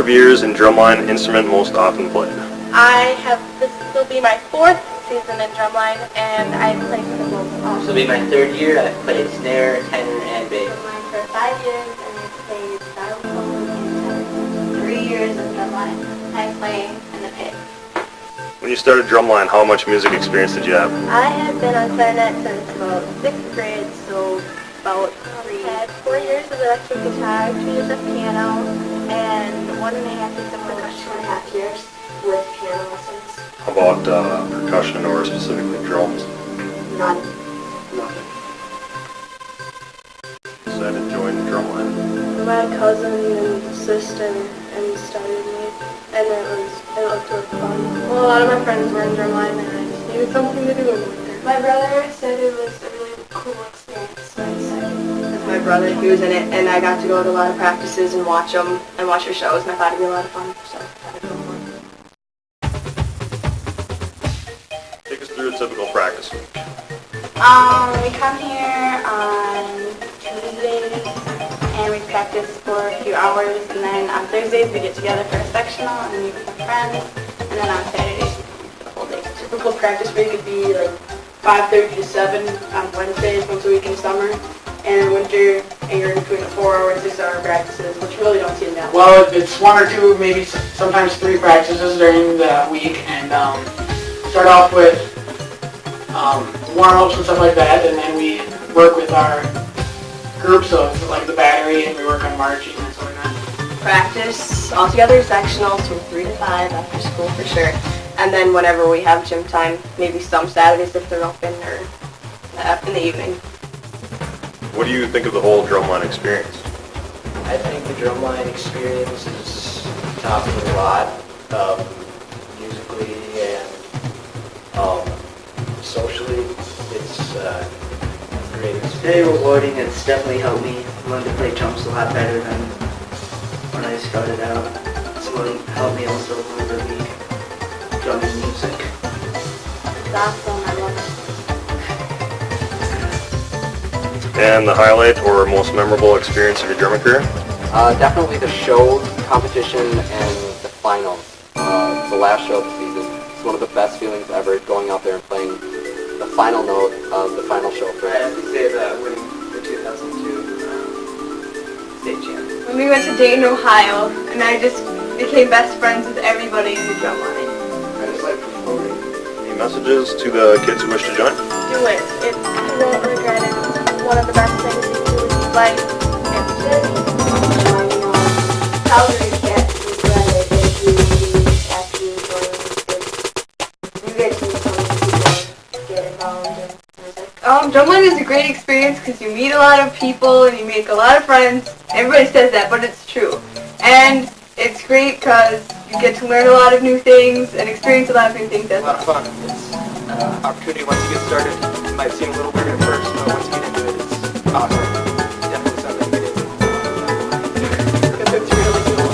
of years in drumline instrument most often played? This will be my 4th season in drumline, and I play for the most often. This will be my 3rd year. I've played snare, tenor, and bass. Drumline for 5 years, and I played xylophone and tenor. 3 years in drumline. I play in the pit. When you started drumline, how much music experience did you have? I have been on clarinet since about 6th grade, so about 3. I had 4 years of electric guitar, 2 years of piano, and 1.5 years of percussion. 2.5 years with piano lessons. How about percussion or specifically drums? None. Nothing. Decided to join drumline. My cousin and sister and started me, and it looked really fun. Well, a lot of my friends were in drumline, and I just needed something to do in the winter. My brother said it was a really cool experience, so I decided. With my brother, he was in it, and I got to go to a lot of practices and watch them and watch their shows, and I thought it'd be a lot of fun, so I thought I'd go for it. Take us through a typical practice week. We come here on Tuesdays, and we practice for a few hours, and then on Thursdays we get together for a sectional and meet with our friends, and then on Saturdays the whole day. Typical practice week would be like 5:30 to 7 on Wednesdays, once a week in summer, and in winter, you're in between 4-hour and 6-hour practices, which you really don't see now. Well, it's 1 or 2, maybe sometimes 3 practices during the week, and start off with warm-ups and stuff like that, and then we work with our groups of like the battery, and we work on marching and stuff like that. Practice altogether sectionals from 3 to 5 after school for sure. And then whenever we have gym time, maybe some Saturdays if they're open, or in the evening. What do you think of the whole drumline experience? I think the drumline experience is taught me a lot, musically and socially. It's great. It's very rewarding. It's definitely helped me learn to play drums a lot better than when I started out. It's helped me also learn to read drumming music. It's awesome, I love it. And the highlight or most memorable experience of your drumming career? Definitely the show, competition, and the finals. The last show of the season. It's one of the best feelings ever, going out there and playing the final note of the final show for I have to say that winning the 2002 state champ. When we went to Dayton, Ohio, and I just became best friends with everybody in the drumline. I just like performing. Any messages to the kids who wish to join? Do it. You won't regret it. It's one of the best things you can do in your life. Calgary can't regret it if you actually join this. You get to meet so many people, get involved in music. Drumline is a great experience because you meet a lot of people and you make a lot of friends. Everybody says that, but it's true. And it's great because you get to learn a lot of new things and experience a lot of new things as A lot well. of fun. It's an opportunity once you get started. It might seem a little weird at first, but once you get into it, it's awesome. Definitely something to get into. Because it's really cool.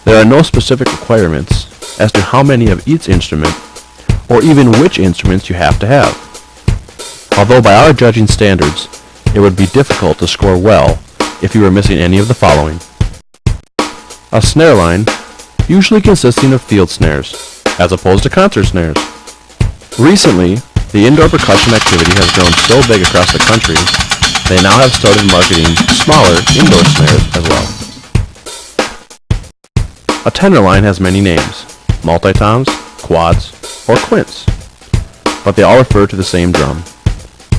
There are no specific requirements as to how many of each instrument, or even which instruments you have to have. Although by our judging standards, it would be difficult to score well if you were missing any of the following. A snare line, usually consisting of field snares, as opposed to concert snares. Recently, the indoor percussion activity has grown so big across the country, they now have started marketing smaller indoor snares as well. A tenor line has many names, multitoms, quads, or quints, but they all refer to the same drum.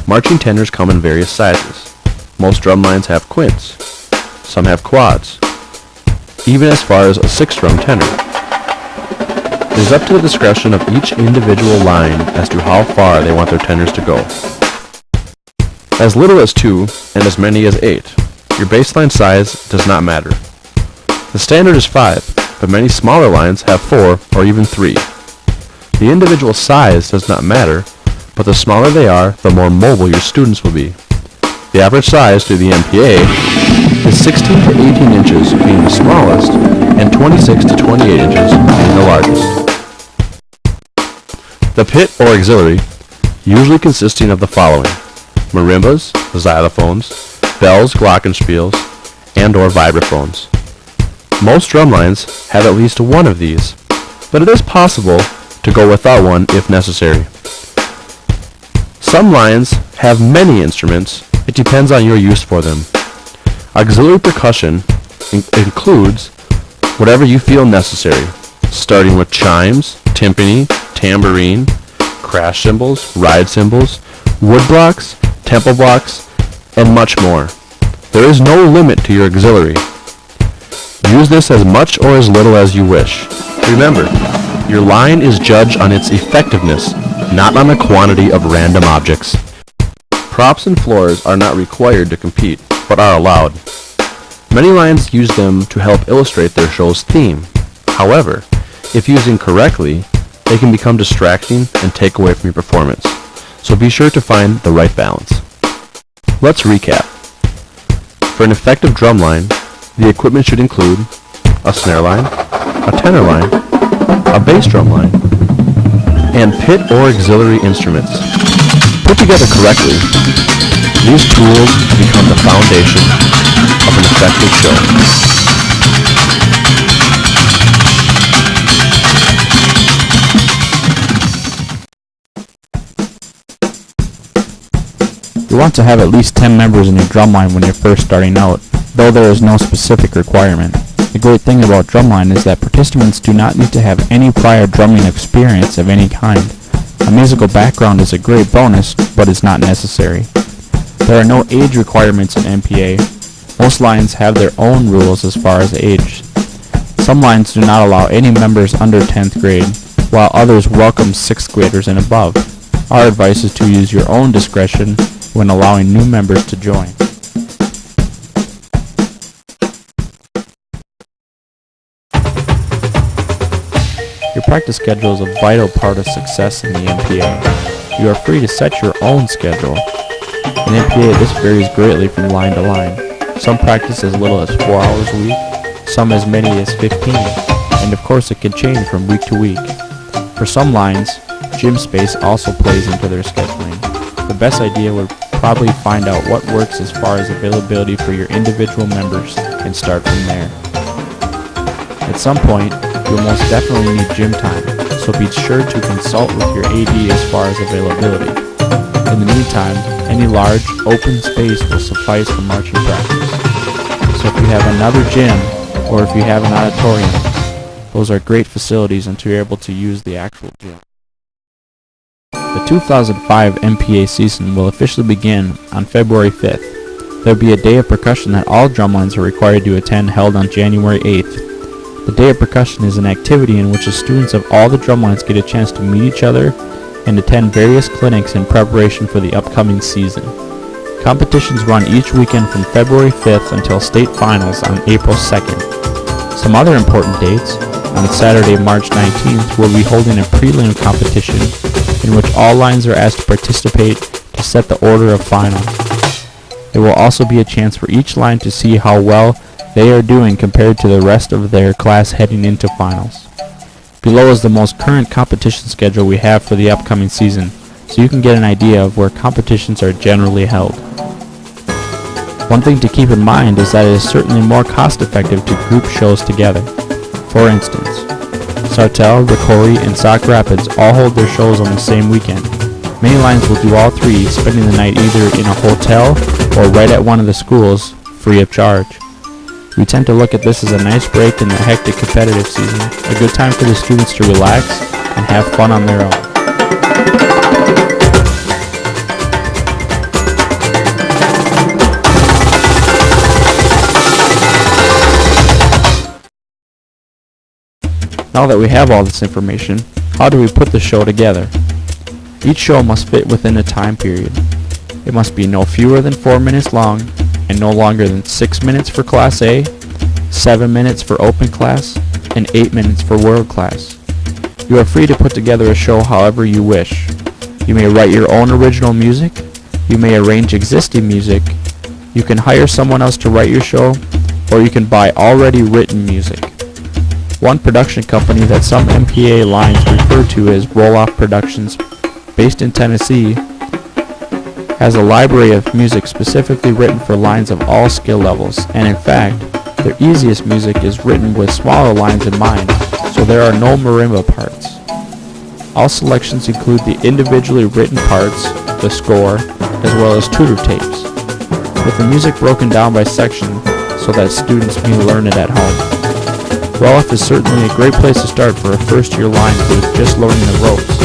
Marching tenors come in various sizes. Most drum lines have quints. Some have quads, even as far as a 6-drum tenor. It is up to the discretion of each individual line as to how far they want their tenors to go. As little as 2 and as many as 8. Your baseline size does not matter. The standard is 5, but many smaller lines have 4 or even 3. The individual size does not matter, but the smaller they are, the more mobile your students will be. The average size through the MPA is 16 to 18 inches being the smallest and 26 to 28 inches being the largest. The pit or auxiliary, usually consisting of the following: marimbas, xylophones, bells, glockenspiels, and or vibraphones. Most drum lines have at least one of these, but it is possible to go without one if necessary. Some lines have many instruments. It depends on your use for them. Auxiliary percussion includes whatever you feel necessary, starting with chimes, timpani, tambourine, crash cymbals, ride cymbals, wood blocks, tempo blocks, and much more. There is no limit to your auxiliary. Use this as much or as little as you wish. Remember, your line is judged on its effectiveness, not on the quantity of random objects. Props and floors are not required to compete, but are allowed. Many lines use them to help illustrate their show's theme. However, if used incorrectly, they can become distracting and take away from your performance. So be sure to find the right balance. Let's recap. For an effective drum line, the equipment should include a snare line, a tenor line, a bass drum line, and pit or auxiliary instruments. Put together correctly, these tools become the foundation of an effective show. You want to have at least 10 members in your drumline when you're first starting out, though there is no specific requirement. The great thing about drumline is that participants do not need to have any prior drumming experience of any kind. A musical background is a great bonus, but is not necessary. There are no age requirements in MPA. Most lines have their own rules as far as age. Some lines do not allow any members under 10th grade, while others welcome 6th graders and above. Our advice is to use your own discretion when allowing new members to join. Your practice schedule is a vital part of success in the MPA. You are free to set your own schedule. In MPA, this varies greatly from line to line. Some practice as little as 4 hours a week, some as many as 15, and of course it can change from week to week. For some lines, gym space also plays into their scheduling. The best idea would probably find out what works as far as availability for your individual members and start from there. At some point, you'll most definitely need gym time, so be sure to consult with your AD as far as availability. In the meantime, any large, open space will suffice for marching practice. So if you have another gym, or if you have an auditorium, those are great facilities until you're able to use the actual gym. The 2005 MPA season will officially begin on February 5th. There will be a day of percussion that all drumlines are required to attend held on January 8th. The Day of Percussion is an activity in which the students of all the drumlines get a chance to meet each other and attend various clinics in preparation for the upcoming season. Competitions run each weekend from February 5th until state finals on April 2nd. Some other important dates: on Saturday, March 19th, we'll be holding a prelim competition in which all lines are asked to participate to set the order of finals. There will also be a chance for each line to see how well they are doing compared to the rest of their class heading into finals. Below is the most current competition schedule we have for the upcoming season, so you can get an idea of where competitions are generally held. One thing to keep in mind is that it is certainly more cost effective to group shows together. For instance, Sartell, Ricori, and Sauk Rapids all hold their shows on the same weekend. Many lines will do all three, spending the night either in a hotel or right at one of the schools, free of charge. We tend to look at this as a nice break in the hectic competitive season, a good time for the students to relax and have fun on their own. Now that we have all this information, how do we put the show together? Each show must fit within a time period. It must be no fewer than 4 minutes long and no longer than 6 minutes for Class A, 7 minutes for Open Class, and 8 minutes for World Class. You are free to put together a show however you wish. You may write your own original music, you may arrange existing music, you can hire someone else to write your show, or you can buy already written music. One production company that some MPA lines refer to as Roll-Off Productions, based in Tennessee, has a library of music specifically written for lines of all skill levels, and in fact, their easiest music is written with smaller lines in mind, so there are no marimba parts. All selections include the individually written parts, the score, as well as tutor tapes, with the music broken down by section so that students may learn it at home. Roll-Off is certainly a great place to start for a first-year line who is just learning the ropes.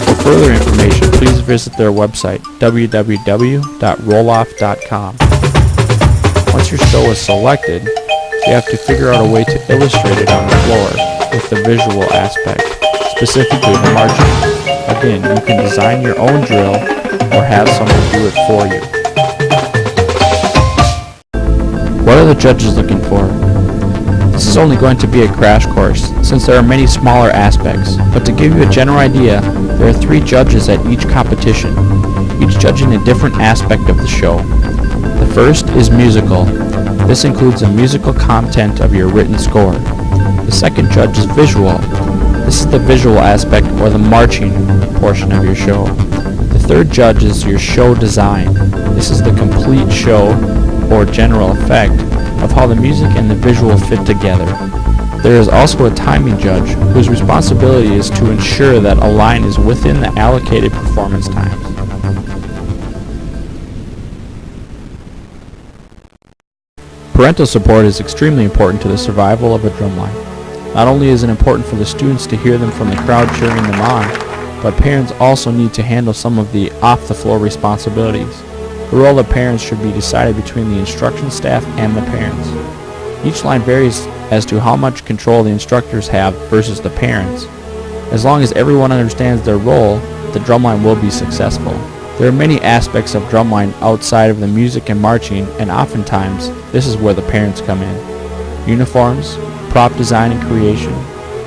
For further information, please visit their website, www.rolloff.com. Once your show is selected, you have to figure out a way to illustrate it on the floor with the visual aspect, specifically the marching. Again, you can design your own drill or have someone do it for you. What are the judges looking for? This is only going to be a crash course, since there are many smaller aspects, but to give you a general idea, there are 3 judges at each competition, each judging a different aspect of the show. The first is musical. This includes the musical content of your written score. The second judge is visual. This is the visual aspect or the marching portion of your show. The third judge is your show design. This is the complete show or general effect of how the music and the visual fit together. There is also a timing judge whose responsibility is to ensure that a line is within the allocated performance times. Parental support is extremely important to the survival of a drumline. Not only is it important for the students to hear them from the crowd cheering them on, but parents also need to handle some of the off-the-floor responsibilities. The role of parents should be decided between the instruction staff and the parents. Each line varies as to how much control the instructors have versus the parents. As long as everyone understands their role, the drumline will be successful. There are many aspects of drumline outside of the music and marching, and oftentimes, this is where the parents come in. Uniforms, prop design and creation,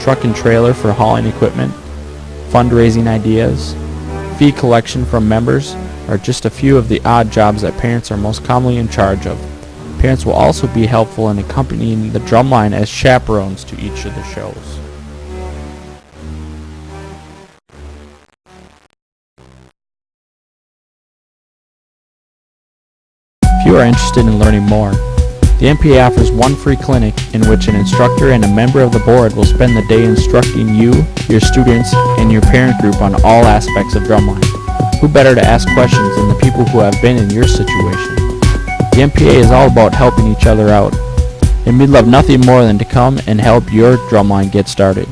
truck and trailer for hauling equipment, fundraising ideas, fee collection from members are just a few of the odd jobs that parents are most commonly in charge of. Parents will also be helpful in accompanying the drumline as chaperones to each of the shows. If you are interested in learning more, the MPA offers one free clinic in which an instructor and a member of the board will spend the day instructing you, your students, and your parent group on all aspects of drumline. Who better to ask questions than the people who have been in your situation? The MPA is all about helping each other out, and we'd love nothing more than to come and help your drumline get started.